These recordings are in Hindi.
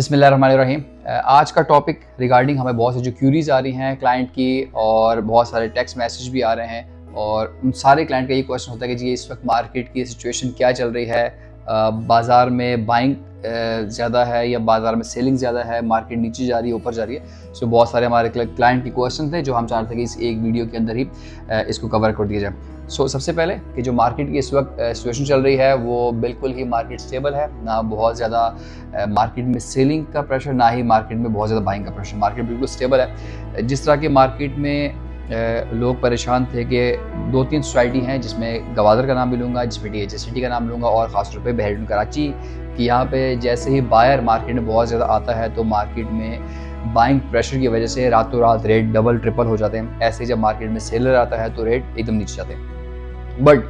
बिस्मिल्लाहिर्रहमानिर्रहीम। आज का टॉपिक रिगार्डिंग हमें बहुत सी जो क्यूरीज आ रही हैं क्लाइंट की और बहुत सारे टेक्स्ट मैसेज भी आ रहे हैं और उन सारे क्लाइंट का ये क्वेश्चन होता है कि जी इस वक्त मार्केट की सिचुएशन क्या चल रही है, बाज़ार में बाइंग ज़्यादा है या बाज़ार में सेलिंग ज़्यादा है, मार्केट नीचे जा रही है ऊपर जा रही है। सो बहुत सारे हमारे क्लाइंट के क्वेश्चन थे जो हम चाहते थे कि इस एक वीडियो के अंदर ही इसको कवर कर दिया जाए। सो सबसे पहले कि जो मार्केट की इस वक्त सिचुएशन चल रही है वो बिल्कुल ही मार्केट स्टेबल है, ना बहुत ज़्यादा मार्केट में सेलिंग का प्रेशर, ना ही मार्केट में बहुत ज़्यादा बाइंग का प्रेशर। मार्केट बिल्कुल स्टेबल है। जिस तरह के मार्केट में लोग परेशान थे कि दो तीन सोसाइटी हैं जिसमें गवादर का नाम भी लूँगा, जिसमें DHA सिटी का नाम लूँगा और ख़ासतौर पे बहरीन कराची कि यहाँ पे जैसे ही बायर मार्केट में बहुत ज़्यादा आता है तो मार्केट में बाइंग प्रेशर की वजह से रातों रात रेट डबल ट्रिपल हो जाते हैं। ऐसे जब मार्केट में सेलर आता है तो रेट एकदम नीचे जाते हैं। बट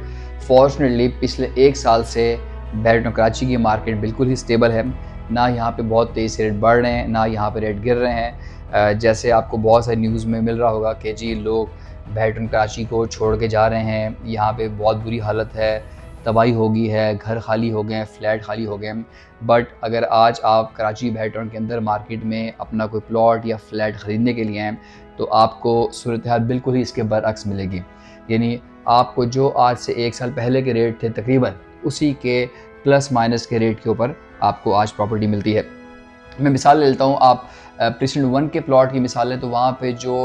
फॉर्चुनेटली पिछले एक साल से बहरीन कराची की मार्केट बिल्कुल ही स्टेबल है। ना यहाँ पे बहुत तेज़ से रेट बढ़ रहे हैं, ना यहाँ पे रेट गिर रहे हैं। जैसे आपको बहुत सारी न्यूज़ में मिल रहा होगा कि जी लोग बहरीन कराची को छोड़ के जा रहे हैं, यहाँ पे बहुत बुरी हालत है, तबाही हो गई है, घर खाली हो गए हैं, फ्लैट खाली हो गए हैं। बट अगर आज आप कराची बहरीन के अंदर मार्केट में अपना कोई प्लॉट या फ्लैट ख़रीदने के लिए हैं तो आपको सूरत हाल बिल्कुल ही इसके बरअक्स मिलेगी। यानी आपको जो आज से एक साल पहले के रेट थे तकरीबन उसी के प्लस माइनस के रेट के ऊपर आपको आज प्रॉपर्टी मिलती है। मैं मिसाल ले लेता हूँ, आप प्रेसिडेंट 1 के प्लॉट की मिसाल लें तो वहाँ पे जो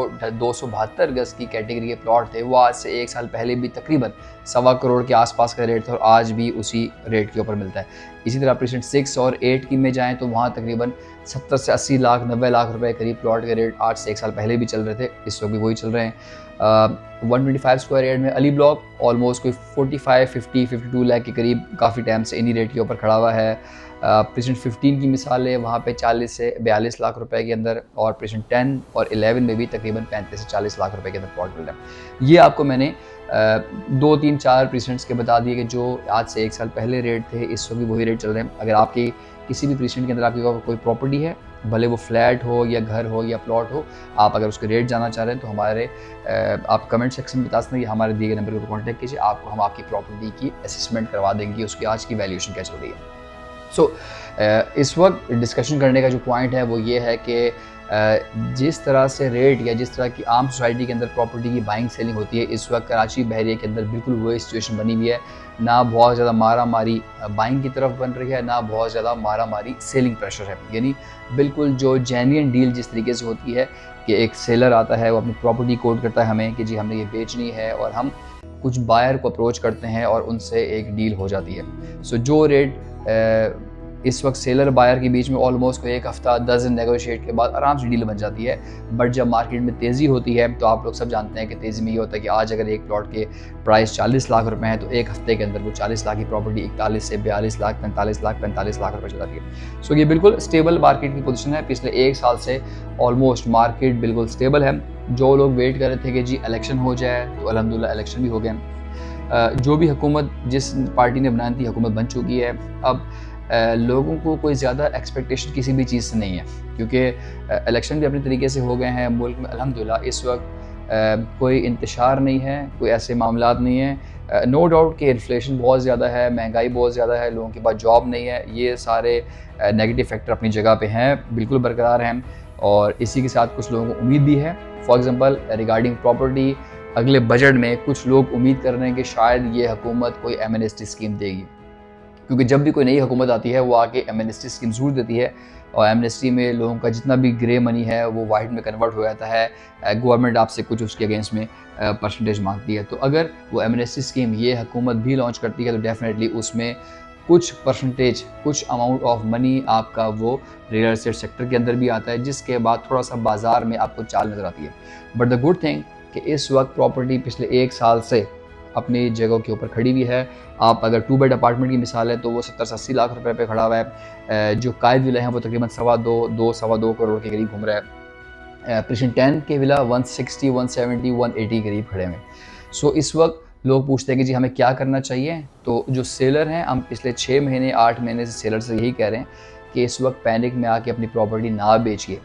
272 गज़ की कैटेगरी के प्लॉट थे वो आज से एक साल पहले भी तकरीबन 1.25 करोड़ के आसपास का रेट था और आज भी उसी रेट के ऊपर मिलता है। इसी तरह प्रेसिडेंट 6 और 8 की में जाएँ तो वहाँ तकरीबन 70 से 80 लाख 90 लाख रुपए करीब प्लॉट के रेट आज से एक साल पहले भी चल रहे थे, इस वक्त भी वही चल रहे हैं। 125 स्क्वायर यार्ड में अली ब्लॉक ऑलमोस्ट कोई 45-50-52 लाख के करीब काफ़ी टाइम से इन्हीं रेट के ऊपर खड़ा हुआ है। प्रेसिडेंट 15 की मिसाल है, वहाँ पे 40 से 42 लाख रुपए के अंदर और प्रेसिडेंट 10 और 11 में भी तकरीबन 35 से 40 लाख रुपए के अंदर प्लॉट मिल रहा है। ये आपको मैंने 2-3-4 प्रेसिडेंट्स के बता दिए कि जो आज से एक साल पहले रेट थे इस वक्त भी वही रेट चल रहे हैं। अगर आपकी किसी भी प्रेसिडेंट के अंदर आपकी कोई प्रॉपर्टी है, भले वो फ्लैट हो या घर हो या प्लॉट हो, आप अगर उसके रेट जानना चाह रहे हैं तो हमारे आप कमेंट सेक्शन में बता सकते हैं कि हमारे दिए गए नंबर पर कॉन्टैक्ट कीजिए, आपको हम आपकी प्रॉपर्टी की असेसमेंट करवा देंगे, उसकी आज की वैल्यूएशन क्या चल रही है। सो इस वक्त डिस्कशन करने का जो पॉइंट है वो ये है कि जिस तरह से रेट या जिस तरह की आम सोसाइटी के अंदर प्रॉपर्टी की बाइंग सेलिंग होती है, इस वक्त कराची बहरिया के अंदर बिल्कुल वही सिचुएशन बनी हुई है। ना बहुत ज़्यादा मारा मारी बाइंग की तरफ बन रही है, ना बहुत ज़्यादा मारा मारी सेलिंग प्रेशर है। यानी बिल्कुल जो जेन्युइन डील जिस तरीके से होती है कि एक सेलर आता है, वो अपनी प्रॉपर्टी कोट करता है हमें कि जी हमने ये बेचनी है और हम कुछ बायर को अप्रोच करते हैं और उनसे एक डील हो जाती है। सो जो रेट इस वक्त सेलर बायर के बीच में ऑलमोस्ट कोई एक हफ्ता 10 दिन नेगोशिएट के बाद आराम से डील बन जाती है। बट जब मार्केट में तेज़ी होती है तो आप लोग सब जानते हैं कि तेज़ी में ये होता है कि आज अगर एक प्लॉट के प्राइस 40 लाख रुपए हैं तो एक हफ्ते के अंदर वो 40 लाख की प्रॉपर्टी 41 से 42 लाख 45 लाख रुपए चल जाती है। सो ये बिल्कुल स्टेबल मार्केट की पोजीशन है। पिछले एक साल से ऑलमोस्ट मार्केट बिल्कुल स्टेबल है। जो लोग वेट कर रहे थे कि जी इलेक्शन हो जाए तो अल्हम्दुलिल्लाह इलेक्शन भी हो गए। जो भी हुकूमत जिस पार्टी ने बनाई थी हुकूमत बन चुकी है। अब लोगों को कोई ज़्यादा एक्सपेक्टेशन किसी भी चीज़ से नहीं है क्योंकि इलेक्शन भी अपने तरीके से हो गए हैं। मुल्क में अल्हम्दुलिल्लाह इस वक्त कोई इंतशार नहीं है, कोई ऐसे मामलात नहीं है। नो डाउट कि इन्फ्लेशन बहुत ज़्यादा है, महंगाई बहुत ज़्यादा है, लोगों के पास जॉब नहीं है, ये सारे नेगेटिव फैक्टर अपनी जगह पे हैं, बिल्कुल बरकरार हैं और इसी के साथ कुछ लोगों को उम्मीद भी है। फॉर एग्ज़ाम्पल रिगार्डिंग प्रॉपर्टी, अगले बजट में कुछ लोग उम्मीद कर रहे हैं कि शायद ये हुकूमत कोई एमनेस्टी स्कीम देगी क्योंकि जब भी कोई नई हुकूमत आती है वो आके एमनेस्टी स्कीम ज़रूर देती है और एमनेस्टी में लोगों का जितना भी ग्रे मनी है वो वाइट में कन्वर्ट हो जाता है। गवर्नमेंट आपसे कुछ उसके अगेंस्ट में परसेंटेज मांगती है। तो अगर वो एमनेस्टी स्कीम ये हुकूमत भी लॉन्च करती है तो डेफिनेटली उसमें कुछ परसेंटेज, कुछ अमाउंट ऑफ मनी आपका वो रियल एस्टेट सेक्टर के अंदर भी आता है, जिसके बाद थोड़ा सा बाज़ार में आपको चाल नज़र आती है। बट द गुड थिंग कि इस वक्त प्रॉपर्टी पिछले एक साल से अपनी जगह के ऊपर खड़ी हुई है। आप अगर 2 बेड अपार्टमेंट की मिसाल है तो वो 70 से 80 लाख रुपए पे खड़ा हुआ है। जो कायद विला है वो तकरीबन 2.25 करोड़ के करीब घूम रहा है। प्रेसिडेंट 10 के विला 160, 170, 180 के करीब खड़े हुए। सो इस वक्त लोग पूछते हैं कि जी हमें क्या करना चाहिए। तो जो सेलर हैं, हम पिछले 6 महीने 8 महीने से सेलर से यही कह रहे हैं कि इस वक्त पैनिक में आके अपनी प्रॉपर्टी ना बेचिए।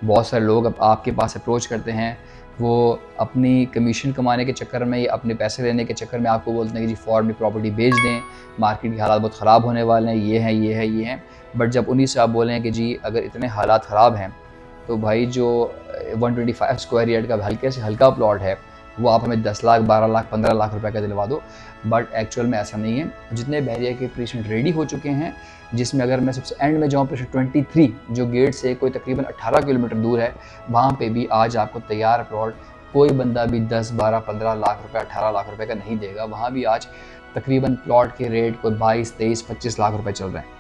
बहुत सारे लोग अब आपके पास अप्रोच करते हैं वो अपनी कमीशन कमाने के चक्कर में या अपने पैसे लेने के चक्कर में आपको बोलते हैं कि जी फ़ौरन में प्रॉपर्टी बेच दें, मार्केट के हालात बहुत ख़राब होने वाले हैं, ये हैं, ये है, ये हैं। बट जब उन्हीं से आप बोलें कि जी अगर इतने हालात ख़राब हैं तो भाई जो 125 स्क्वायर यार्ड का हल्के से हल्का प्लॉट है वो आप हमें 10 लाख, 12 लाख, 15 लाख रुपए का दिलवा दो। बट एक्चुअल में ऐसा नहीं है। जितने बहरिया के पेशेंट रेडी हो चुके हैं, जिसमें अगर मैं सबसे एंड में जाऊँ, पेशेंट 23 जो गेट से कोई तकरीबन 18 किलोमीटर दूर है, वहाँ पे भी आज आपको तैयार प्लॉट कोई बंदा भी 10, 12, 15 लाख रुपए, 18 लाख रुपए का नहीं देगा। वहाँ भी आज तकरीबन प्लॉट के रेट कोई 22, 23, 25 लाख रुपए चल रहे हैं।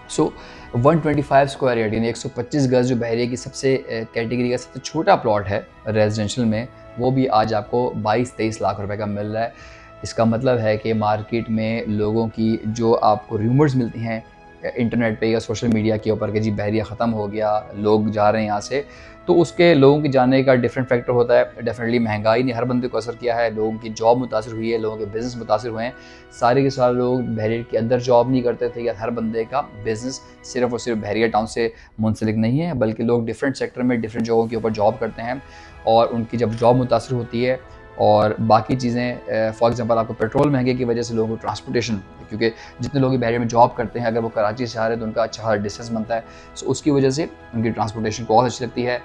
सो 125 स्क्वायर यार्ड यानी 125 गज जो बहरिया की सबसे कैटेगरी का सबसे छोटा प्लॉट है रेजिडेंशियल में, वो भी आज आपको 22-23 लाख रुपए का मिल रहा है। इसका मतलब है कि मार्केट में लोगों की जो आपको रूमर्स मिलती हैं इंटरनेट पे या सोशल मीडिया के ऊपर कि जी बहरिया ख़त्म हो गया, लोग जा रहे हैं यहाँ से, तो उसके लोगों के जाने का डिफरेंट फैक्टर होता है। डेफिनेटली महंगाई ने हर बंदे को असर किया है, लोगों की जॉब मुतासर हुई है, लोगों के बिज़नेस मुतासर हुए हैं। सारे के सारे लोग बहरिया के अंदर जॉब नहीं करते थे, या हर बंदे का बिज़नेस सिर्फ और सिर्फ बहरिया टाउन से मुंसलिक नहीं है, बल्कि लोग डिफरेंट सेक्टर में डिफरेंट जगहों के ऊपर जॉब करते हैं। और उनकी जब जॉब मुतासर होती है और बाकी चीज़ें, फॉर एग्जांपल आपको पेट्रोल महंगे की वजह से लोगों को ट्रांसपोर्टेशन, क्योंकि जितने लोग बहरिया में जॉब करते हैं अगर वो कराची से आ रहे हैं तो उनका अच्छा डिस्टेंस बनता है, सो उसकी वजह से उनकी ट्रांसपोर्टेशन कॉस्ट अच्छी लगती है।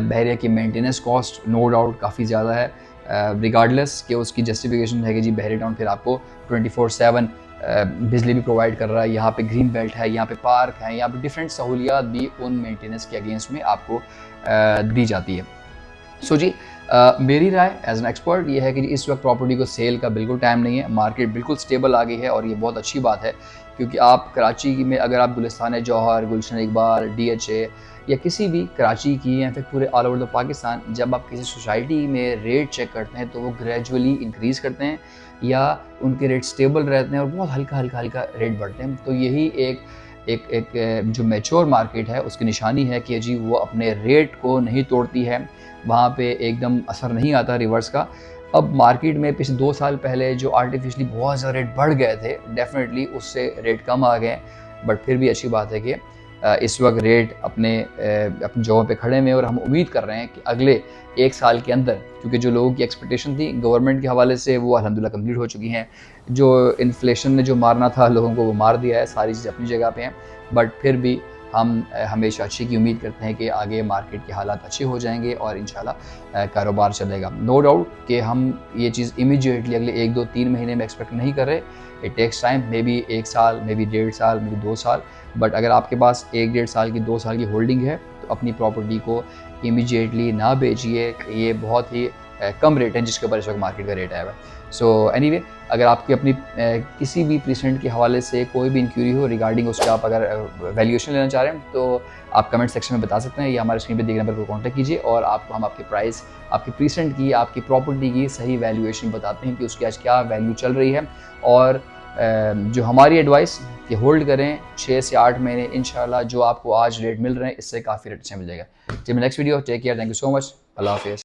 बहरिया की मेंटेनेंस कॉस्ट नो डाउट काफ़ी ज़्यादा है, रिगार्डलेस कि उसकी जस्टिफिकेशन है कि जी बहरिया टाउन फिर आपको 24/7 बिजली भी प्रोवाइड कर रहा है, यहाँ पे ग्रीन बेल्ट है, यहाँ पे पार्क है, यहाँ पे डिफरेंट सहूलियात भी उन मेंटेनेंस के अगेंस्ट में आपको दी जाती है। सो जी मेरी राय एज एन एक्सपर्ट ये है कि इस वक्त प्रॉपर्टी को सेल का बिल्कुल टाइम नहीं है, मार्केट बिल्कुल स्टेबल आ गई है और ये बहुत अच्छी बात है। क्योंकि आप कराची में अगर आप गुलिस्तान जौहर, गुलशन इकबाल, DHA या किसी भी कराची की या फिर पूरे ऑल ओवर द पाकिस्तान, जब आप किसी सोसाइटी में रेट चेक करते हैं तो वो ग्रेजुअली इंक्रीज़ करते हैं या उनके रेट स्टेबल रहते हैं और बहुत हल्का हल्का हल्का रेट बढ़ते हैं। तो यही एक जो मैच्योर मार्केट है उसकी निशानी है कि जी वो अपने रेट को नहीं तोड़ती है, वहाँ पे एकदम असर नहीं आता रिवर्स का। अब मार्केट में पिछले 2 साल पहले जो आर्टिफिशियली बहुत ज़्यादा रेट बढ़ गए थे, डेफिनेटली उससे रेट कम आ गए, बट फिर भी अच्छी बात है कि इस वक्त रेट अपनी जगह पे खड़े हुए हैं और हम उम्मीद कर रहे हैं कि अगले 1 साल के अंदर, क्योंकि जो लोगों की एक्सपेक्टेशन थी गवर्नमेंट के हवाले से वो अल्हम्दुलिल्लाह कंप्लीट हो चुकी हैं। जो इन्फ्लेशन ने जो मारना था लोगों को वो मार दिया है, सारी चीज़ें अपनी जगह पे हैं, बट फिर भी हम हमेशा अच्छे की उम्मीद करते हैं कि आगे मार्केट के हालात अच्छे हो जाएंगे और इंशाल्लाह कारोबार चलेगा। नो डाउट कि हम ये चीज़ इमीडिएटली अगले 1, 2, 3 महीने में एक्सपेक्ट नहीं कर रहे। It takes time, maybe 1 साल, मे बी 1.5 साल, मे बी 2 साल। बट अगर आपके पास 1-1.5 साल की, 2 साल की होल्डिंग है तो अपनी प्रॉपर्टी को इमीडिएटली ना बेचिए। ये बहुत ही कम रेट है जिसके ऊपर इस वक्त मार्केट का रेट आया हुआ है। सो एनीवे, अगर आपकी अपनी किसी भी प्रेसिडेंट के हवाले से कोई भी इंक्वायरी हो रिगार्डिंग उसके, आप अगर वैल्यूएशन लेना चाह रहे हैं तो आप कमेंट सेक्शन में बता सकते हैं या हमारे स्क्रीन पे दिख नंबर पर कॉन्टैक्ट कीजिए और आपको हम आपके प्राइस, आपकी प्रेसिडेंट की, आपकी प्रॉपर्टी की सही वैल्यूएशन बताते हैं कि उसकी आज क्या वैल्यू चल रही है। और जो हमारी एडवाइस कि होल्ड करें 6 से 8 महीने, इंशाल्लाह जो आपको आज रेट मिल रहे हैं इससे काफ़ी रेट अच्छे मिल जाएगा। जी, next video, take care, thank you so much, अल्लाह हाफिज़।